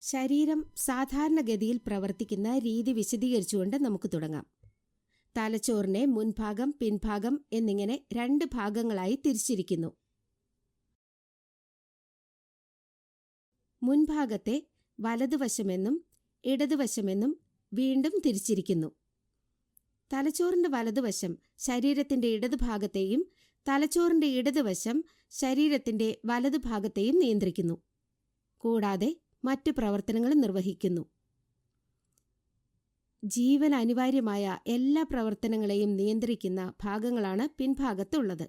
ശരീരം സാധാരണഗതിയിൽ പ്രവർത്തിക്കുന്ന രീതി വിശദീകരിച്ചുകൊണ്ട് നമുക്ക് തുടങ്ങാം. തലച്ചോറിനെ മുൻഭാഗം, പിൻഭാഗം എന്നിങ്ങനെ 2 ഭാഗങ്ങളായി തിരിച്ചിരിക്കുന്നു. മുൻഭാഗത്തെ വലതുവശമെന്നും ഇടതുവശമെന്നും വീണ്ടും തിരിച്ചിരിക്കുന്നു. തലച്ചോറിന്റെ വലതുവശം ശരീരത്തിന്റെ ഇടതുഭാഗത്തെയും തലച്ചോറിന്റെ ഇടതുവശം ശരീരത്തിന്റെ വലതുഭാഗത്തെയും നിയന്ത്രിക്കുന്നു. കൂടാതെ മറ്റു പ്രവർത്തനങ്ങളും നിർവഹിക്കുന്നു. ജീവൻ അനിവാര്യമായ എല്ലാ പ്രവർത്തനങ്ങളെയും നിയന്ത്രിക്കുന്ന ഭാഗങ്ങളാണ് പിൻഭാഗത്തുള്ളത്.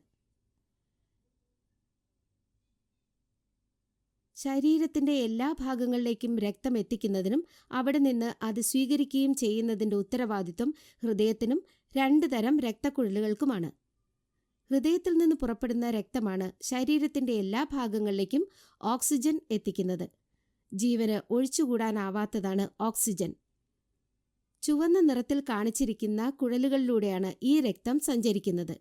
ശരീരത്തിന്റെ എല്ലാ ഭാഗങ്ങളിലേക്കും രക്തം എത്തിക്കുന്നതിനും അവിടെ നിന്ന് അത് സ്വീകരിക്കുകയും ചെയ്യുന്നതിന്റെ ഉത്തരവാദിത്വം ഹൃദയത്തിനും 2 തരം രക്തക്കുഴലുകൾക്കുമാണ്. ഹൃദയത്തിൽ നിന്ന് പുറപ്പെടുന്ന രക്തമാണ് ശരീരത്തിന്റെ എല്ലാ ഭാഗങ്ങളിലേക്കും ഓക്സിജൻ എത്തിക്കുന്നത്. ജീവന് ഒഴിച്ചുകൂടാനാവാത്തതാണ് ഓക്സിജൻ. ചുവന്ന നിറത്തിൽ കാണിച്ചിരിക്കുന്ന കുഴലുകളിലൂടെയാണ് ഈ രക്തം സഞ്ചരിക്കുന്നത്.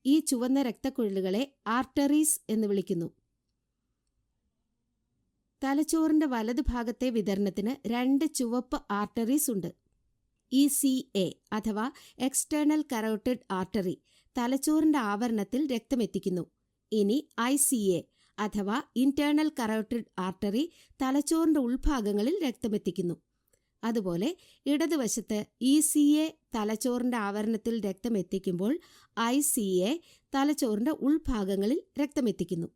ഈ ചുവന്ന രക്തക്കുഴലുകളെ ആർട്ടറീസ് എന്ന് വിളിക്കുന്നു. തലച്ചോറിന്റെ വലതുഭാഗത്തെ വിതരണത്തിന് 2 ചുവപ്പ് ആർട്ടറീസ് ഉണ്ട്. ECA അഥവാ എക്സ്റ്റേണൽ കരോട്ടിഡ് ആർട്ടറി തലച്ചോറിന്റെ ആവരണത്തിൽ രക്തമെത്തിക്കുന്നു. ഇനി ICA അഥവാ ഇന്റേണൽ കരോട്ടിഡ് ആർട്ടറി തലച്ചോറിന്റെ ഉൾഭാഗങ്ങളിൽ രക്തമെത്തിക്കുന്നു. അതുപോലെ ഇടതുവശത്ത് ECA തലച്ചോറിന്റെ ആവരണത്തിൽ രക്തമെത്തിക്കുമ്പോൾ ICA തലച്ചോറിന്റെ ഉൾഭാഗങ്ങളിൽ രക്തമെത്തിക്കുന്നു.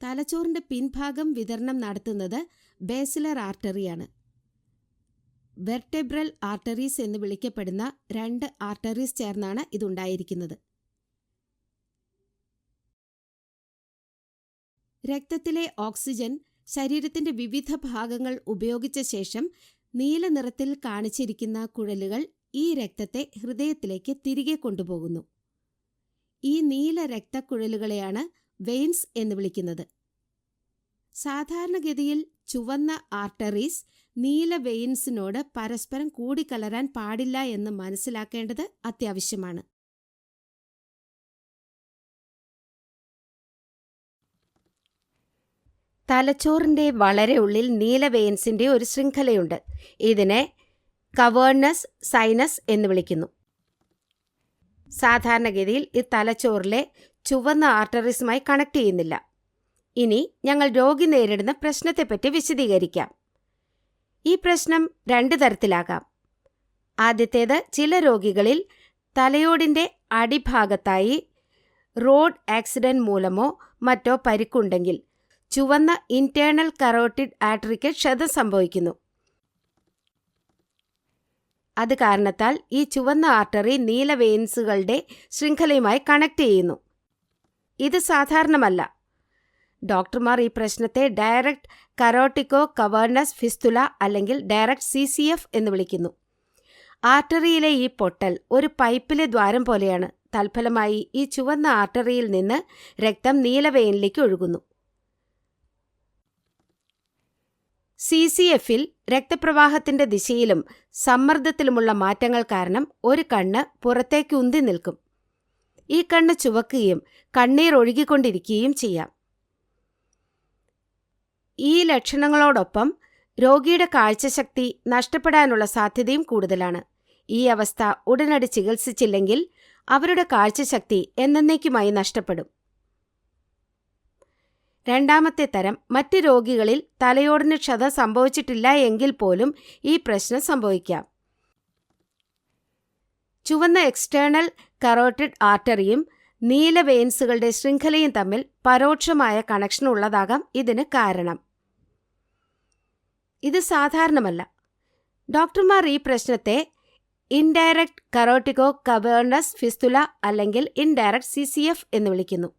തലച്ചോറിന്റെ പിൻഭാഗം വിതരണം നടത്തുന്നത് ബേസിലർ ആർട്ടറിയാണ്. വെർട്ടെബ്രൽ ആർട്ടറീസ് എന്ന് വിളിക്കപ്പെടുന്ന 2 ആർട്ടറീസ് ചേർന്നാണ് ഇതുണ്ടായിരിക്കുന്നത്. രക്തത്തിലെ ഓക്സിജൻ ശരീരത്തിന്റെ വിവിധ ഭാഗങ്ങൾ ഉപയോഗിച്ച ശേഷം നീല നിറത്തിൽ കാണിച്ചിരിക്കുന്ന കുഴലുകൾ ഈ രക്തത്തെ ഹൃദയത്തിലേക്ക് തിരികെ കൊണ്ടുപോകുന്നു. ഈ നീല രക്തക്കുഴലുകളെയാണ് വെയിൻസ് എന്ന് വിളിക്കുന്നത്. സാധാരണഗതിയിൽ ചുവന്ന ആർട്ടറീസ് നീല വെയിൻസിനോട് പരസ്പരം കൂടിക്കലരാൻ പാടില്ല എന്ന് മനസ്സിലാക്കേണ്ടത് അത്യാവശ്യമാണ്. തലച്ചോറിന്റെ വളരെ ഉള്ളിൽ നീല വെയിൻസിന്റെ ഒരു ശൃംഖലയുണ്ട്. ഇതിനെ കവേർണസ് സൈനസ് എന്ന് വിളിക്കുന്നു. സാധാരണഗതിയിൽ ഈ തലച്ചോറിലെ ചുവന്ന ആർട്ടറീസുമായി കണക്ട് ചെയ്യുന്നില്ല. ഇനി ഞങ്ങൾ രോഗി നേരിടുന്ന പ്രശ്നത്തെപ്പറ്റി വിശദീകരിക്കാം. ഈ പ്രശ്നം 2 തരത്തിലാകാം. ആദ്യത്തേത്, ചില രോഗികളിൽ തലയോടിന്റെ അടിഭാഗത്തായി റോഡ് ആക്സിഡന്റ് മൂലമോ മറ്റോ പരിക്കുണ്ടെങ്കിൽ ചുവന്ന ഇന്റേണൽ കരോട്ടിഡ് ആർട്ടറിക്ക് ക്ഷതം സംഭവിക്കുന്നു. അത് കാരണത്താൽ ഈ ചുവന്ന ആർട്ടറി നീല വെയിൻസുകളുടെ ശൃംഖലയുമായി കണക്ട് ചെയ്യുന്നു. ഇത് സാധാരണമല്ല. ഡോക്ടർമാർ ഈ പ്രശ്നത്തെ ഡയറക്റ്റ് കരോട്ടിക്കോ കവേർണസ് ഫിസ്തുല അല്ലെങ്കിൽ ഡയറക്റ്റ് CCF എന്ന് വിളിക്കുന്നു. ആർട്ടറിയിലെ ഈ പൊട്ടൽ ഒരു പൈപ്പിലെ ദ്വാരം പോലെയാണ്. തൽഫലമായി ഈ ചുവന്ന ആർട്ടറിയിൽ നിന്ന് രക്തം നീലവെയിനിലേക്ക് ഒഴുകുന്നു. CCFൽ രക്തപ്രവാഹത്തിന്റെ ദിശയിലും സമ്മർദ്ദത്തിലുമുള്ള മാറ്റങ്ങൾ കാരണം ഒരു കണ്ണ് പുറത്തേക്ക് ഉന്തി നിൽക്കും. ഈ കണ്ണ് ചുവക്കുകയും കണ്ണീർ ഒഴുകിക്കൊണ്ടിരിക്കുകയും ചെയ്യാം. ഈ ലക്ഷണങ്ങളോടൊപ്പം രോഗിയുടെ കാഴ്ചശക്തി നഷ്ടപ്പെടാനുള്ള സാധ്യതയും കൂടുതലാണ്. ഈ അവസ്ഥ ഉടനടി ചികിത്സിച്ചില്ലെങ്കിൽ അവരുടെ കാഴ്ചശക്തി എന്നേക്കുമായി നഷ്ടപ്പെടും. രണ്ടാമത്തെ തരം, മറ്റ് രോഗികളിൽ തലയോടിന് ക്ഷതം സംഭവിച്ചിട്ടില്ല എങ്കിൽ പോലും ഈ പ്രശ്നം സംഭവിക്കാം. ചുവന്ന എക്സ്റ്റേണൽ കരോട്ടിഡ് ആർട്ടറിയും നീല വെയിൻസുകളുടെ ശൃംഖലയും തമ്മിൽ പരോക്ഷമായ കണക്ഷൻ ഉള്ളതാകാം ഇതിന് കാരണം. ഇത് സാധാരണമല്ല. ഡോക്ടർമാർ ഈ പ്രശ്നത്തെ ഇൻഡയറക്റ്റ് കരോട്ടിക്കോ കവേർണസ് ഫിസ്തുല അല്ലെങ്കിൽ ഇൻഡയറക്റ്റ് CCF എന്ന് വിളിക്കുന്നു.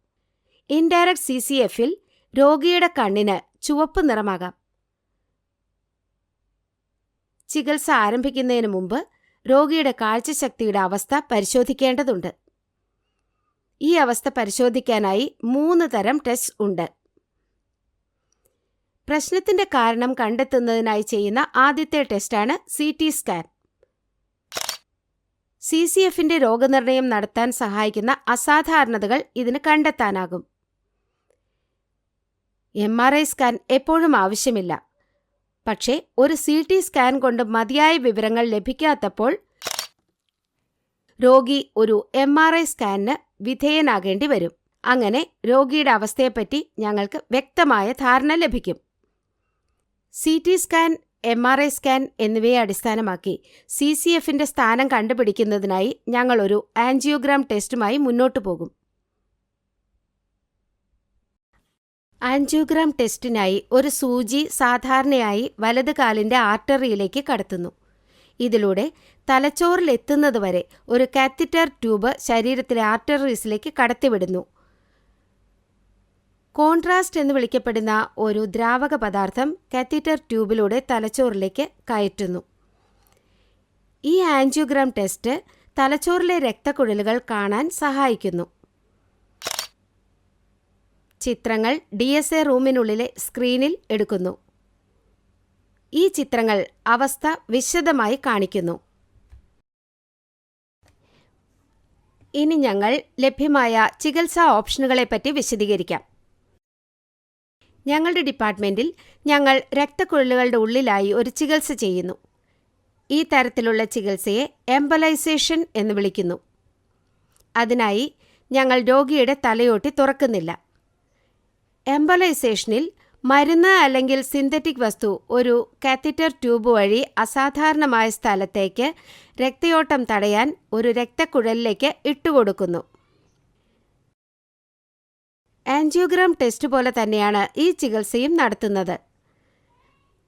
ഇൻഡയറക്റ്റ് CCFൽ രോഗിയുടെ കണ്ണിന് ചുവപ്പ് നിറമാകാം. ചികിത്സ ആരംഭിക്കുന്നതിന് മുമ്പ് രോഗിയുടെ കാഴ്ചശക്തിയുടെ അവസ്ഥ പരിശോധിക്കേണ്ടതുണ്ട്. ഈ അവസ്ഥ പരിശോധിക്കാനായി 3 തരം ടെസ്റ്റ് ഉണ്ട്. പ്രശ്നത്തിന്റെ കാരണം കണ്ടെത്തുന്നതിനായി ചെയ്യുന്ന ആദ്യത്തെ ടെസ്റ്റാണ് CT സ്കാൻ. CCFന്റെ രോഗനിർണയം നടത്താൻ സഹായിക്കുന്ന അസാധാരണതകൾ ഇതിന് കണ്ടെത്താനാകും. MRI സ്കാൻ എപ്പോഴും ആവശ്യമില്ല. പക്ഷേ ഒരു CT സ്കാൻ കൊണ്ട് മതിയായ വിവരങ്ങൾ ലഭിക്കാത്തപ്പോൾ രോഗി ഒരു MRI സ്കാനിന് വിധേയനാകേണ്ടി വരും. അങ്ങനെ രോഗിയുടെ അവസ്ഥയെപ്പറ്റി ഞങ്ങൾക്ക് വ്യക്തമായ ധാരണ ലഭിക്കും. CT സ്കാൻ, MRI സ്കാൻ എന്നിവയെ അടിസ്ഥാനമാക്കി CCFന്റെ സ്ഥാനം കണ്ടുപിടിക്കുന്നതിനായി ഞങ്ങൾ ഒരു ആൻജിയോഗ്രാം ടെസ്റ്റുമായി മുന്നോട്ടു പോകും. ആൻജിയോഗ്രാം ടെസ്റ്റിനായി ഒരു സൂചി സാധാരണയായി വലത് കാലിന്റെ ആർട്ടറിയിലേക്ക് കടത്തുന്നു. ഇതിലൂടെ തലച്ചോറിലെത്തുന്നതുവരെ ഒരു കാത്തറ്റർ ട്യൂബ് ശരീരത്തിലെ ആർട്ടറീസിലേക്ക് കടത്തിവിടുന്നു. കോൺട്രാസ്റ്റ് എന്ന് വിളിക്കപ്പെടുന്ന ഒരു ദ്രാവക പദാർത്ഥം കാത്തറ്റർ ട്യൂബിലൂടെ തലച്ചോറിലേക്ക് കയറ്റുന്നു. ഈ ആൻജിയോഗ്രാം ടെസ്റ്റ് തലച്ചോറിലെ രക്തക്കുഴലുകൾ കാണാൻ സഹായിക്കുന്നു. ചിത്രങ്ങൾ DSA റൂമിനുള്ളിലെ സ്ക്രീനിൽ എടുക്കുന്നു. ഈ ചിത്രങ്ങൾ അവസ്ഥ വിശദമായി കാണിക്കുന്നു. ഇനി ഞങ്ങൾ ലഭ്യമായ ചികിത്സാ ഓപ്ഷനുകളെപ്പറ്റി വിശദീകരിക്കാം. ഞങ്ങളുടെ ഡിപ്പാർട്ട്മെന്റിൽ ഞങ്ങൾ രക്തക്കുഴലുകളുടെ ഉള്ളിലായി ഒരു ചികിത്സ ചെയ്യുന്നു. ഈ തരത്തിലുള്ള ചികിത്സയെ എംബലൈസേഷൻ എന്ന് വിളിക്കുന്നു. അതിനായി ഞങ്ങൾ രോഗിയുടെ തലയോട്ടി തുറക്കുന്നില്ല. എംബലൈസേഷനിൽ മരുന്ന് അല്ലെങ്കിൽ സിന്തറ്റിക് വസ്തു ഒരു കാത്തറ്റർ ട്യൂബ് വഴി അസാധാരണമായ സ്ഥലത്തേക്ക് രക്തയോട്ടം തടയാൻ ഒരു രക്തക്കുഴലിലേക്ക് ഇട്ടുകൊടുക്കുന്നു. ആൻജിയോഗ്രാം ടെസ്റ്റ് പോലെ തന്നെയാണ് ഈ ചികിത്സയും നടത്തുന്നത്.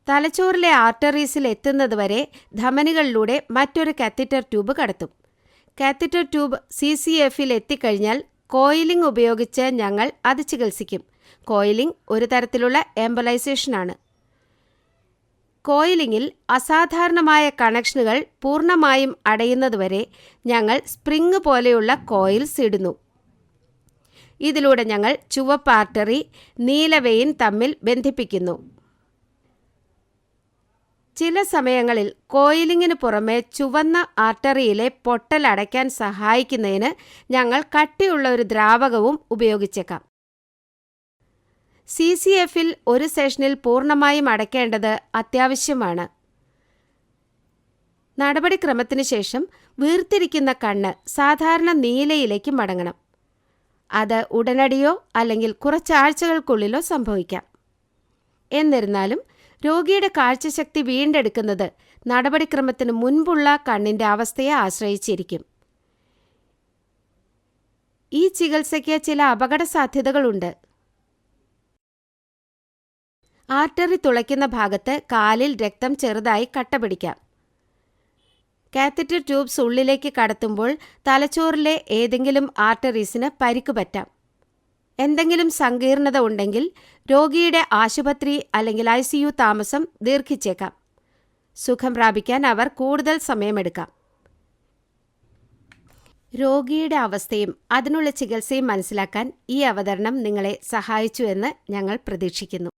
തലച്ചോറിലെ ആർട്ടറീസിൽ എത്തുന്നതുവരെ ധമനികളിലൂടെ മറ്റൊരു കാത്തറ്റർ ട്യൂബ് കടത്തും. കാത്തറ്റർ ട്യൂബ് CCFൽ എത്തിക്കഴിഞ്ഞാൽ കോയിലിംഗ് ഉപയോഗിച്ച് ഞങ്ങൾ അത് ചികിത്സിക്കും. കോയിലിംഗ് ഒരു തരത്തിലുള്ള എംബലൈസേഷനാണ്. കോയിലിംഗിൽ അസാധാരണമായ കണക്ഷനുകൾ പൂർണ്ണമായും അടയുന്നതുവരെ ഞങ്ങൾ സ്പ്രിംഗ് പോലെയുള്ള കോയിൽസ് ഇടുന്നു. ഇതിലൂടെ ഞങ്ങൾ ചുവപ്പ് ആർട്ടറി, നീല വെയിൻ തമ്മിൽ ബന്ധിപ്പിക്കുന്നു. ചില സമയങ്ങളിൽ കോയിലിംഗിന് പുറമെ ചുവന്ന ആർട്ടറിയിലെ പൊട്ടൽ അടയ്ക്കാൻ സഹായിക്കുന്നതിന് ഞങ്ങൾ കട്ടിയുള്ള ഒരു ദ്രാവകവും ഉപയോഗിച്ചേക്കാം. CCFൽ ഒരു സെഷനിൽ പൂർണ്ണമായും അടയ്ക്കേണ്ടത് അത്യാവശ്യമാണ്. നടപടിക്രമത്തിന് ശേഷം വീർത്തിരിക്കുന്ന കണ്ണ് സാധാരണ നീലയിലേക്ക് മടങ്ങണം. അത് ഉടനടിയോ അല്ലെങ്കിൽ കുറച്ചാഴ്ചകൾക്കുള്ളിലോ സംഭവിക്കാം. എന്നിരുന്നാലും രോഗിയുടെ കാഴ്ചശക്തി വീണ്ടെടുക്കുന്നത് നടപടിക്രമത്തിന് മുൻപുള്ള കണ്ണിന്റെ അവസ്ഥയെ ആശ്രയിച്ചിരിക്കും. ഈ ചികിത്സയ്ക്ക് ചില അപകട സാധ്യതകളുണ്ട്. ആർട്ടറി തുളയ്ക്കുന്ന ഭാഗത്ത് കാലിൽ രക്തം ചെറുതായി കട്ടപിടിക്കാം. കാത്തറ്റർ ട്യൂബ്സ് ഉള്ളിലേക്ക് കടത്തുമ്പോൾ തലച്ചോറിലെ ഏതെങ്കിലും ആർട്ടറീസിന് പരിക്ക് പറ്റാം. എന്തെങ്കിലും സങ്കീർണത ഉണ്ടെങ്കിൽ രോഗിയുടെ ആശുപത്രി അല്ലെങ്കിൽ ICU താമസം ദീർഘിച്ചേക്കാം. സുഖം പ്രാപിക്കാൻ അവർ കൂടുതൽ സമയമെടുക്കാം. രോഗിയുടെ അവസ്ഥയും അതിനുള്ള ചികിത്സയും മനസ്സിലാക്കാൻ ഈ അവതരണം നിങ്ങളെ സഹായിച്ചു എന്ന് ഞങ്ങൾ പ്രതീക്ഷിക്കുന്നു.